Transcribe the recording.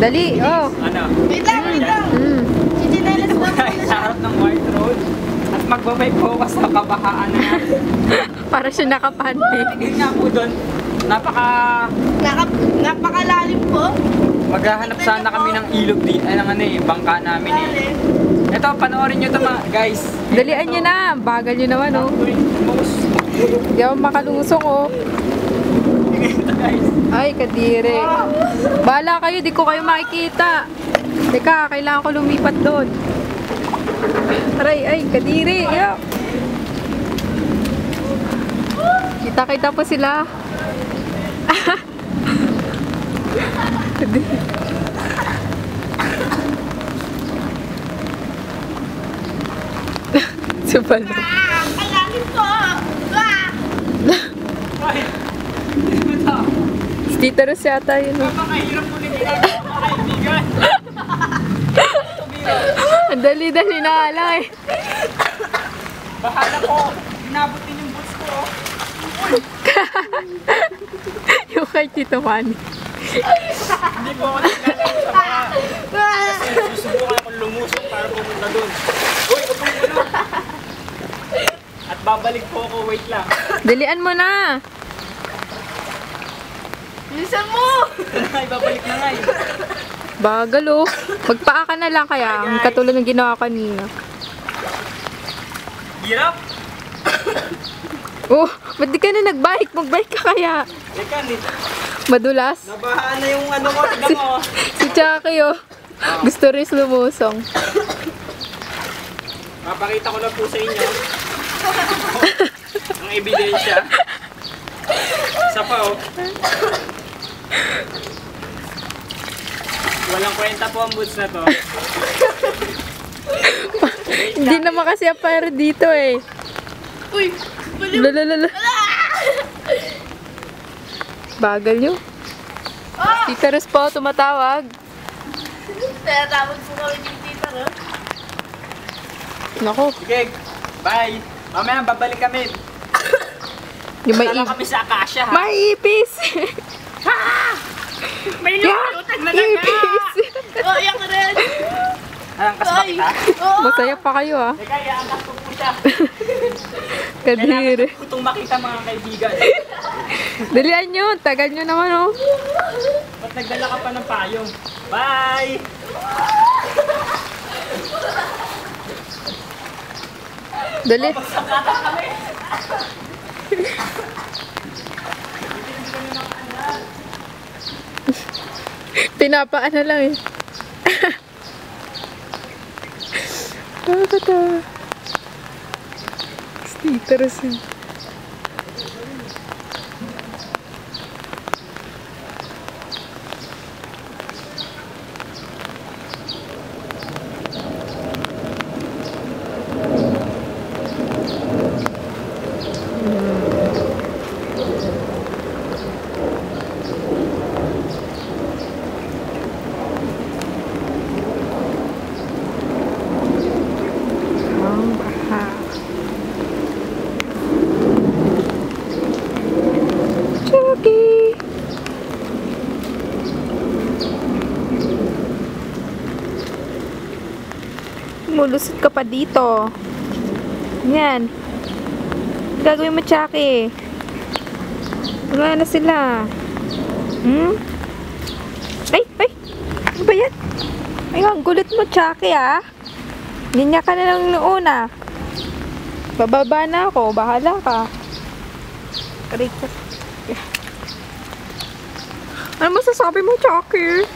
Dali, oh. Ano? Wait lang, wait lang. Sisinelas Dito po lang tayo muna. sa harap ng White Road. At magbabay po ako sa kabahaan na yan. Para siya nakapanti. Tigil nga po doon. Napakalalim po. Maghahanap sana kami ng ilog di ay ng ano eh, bangka namin eh. Lalim. Ito, panoorin nyo ito mga guys. Dalian nyo na. Bagal nyo naman, oh. Most. Hindi ako makalusong, oh. Ito guys. Ay, kadire. Bahala kayo, di ko kayo makikita. Teka, kailangan ko lumipat doon. Aray, ay, kadire. Yuck. Kita-kita po sila. Supal. Ang lalim po. Ay! Ito. Tita Ros yata yun, oh. Napakahirap po nito mga kaibigan. Ang dali-dali na lang, eh. Bahala po. Inabot din yung boots ko. Yung kay Tito Manny. Hindi po ako naglalaro sa mga. Kasi susubukan akong lumusong para pumunta doon. Uy, upo mo. At babalik po ako, wait lang. Dalian mo na. Bilisan mo. Ay, babalik na nga eh. Bagal, oh. Magpaa ka na lang kaya. Katulad ng ginawa kanina. Hirap. Oh, ba't di ka na nagbike? Magbike ka kaya. Teka, Madulas. nabahaan na yung ano ko. Tignan mo. Si Chucky, oh. Gusto rin lumusong. Papakita ko lang po sa inyo. Ang ebidensya. Isa pa oh. Walang kwenta po ang boots na to. Hindi naman kasi apare dito, eh. Uy, baliw. Lalalala. Bagal nyo. Ah! Tita Ros po, tumatawag. Tinatawag po kami yung tita, no? Nako, Sige, bye. Mamaya babalik kami. yung may Tala kami sa Akasya ha. May ipis! May Yeah, lutang na lang ipis! Oh, iyak ka rin. Angkas ba kita? Oo. Masaya pa kayo, ah. Teka, iangkas ko po siya. Kadiri. Kailangan ko itong makita mga kaibigan. Dalian nyo, tagal nyo naman, oh. Ba't nagdala ka pa ng payong? Bye! Dali. Pinapaano lang, eh. Nakakatawa. Tita Ros yun. Ang baha. Chucky! Mulusot ka pa dito. Yan. Gagawin mo, Chucky. Wala na sila. Hmm? Ay! Ay! Ano ba yan? Ay, ang gulit mo, Chucky, ah. Ganyan ka na lang noon, ah. Bababa na ako. Bahala ka. Aray ko. Ano masasabi mo, Chucky?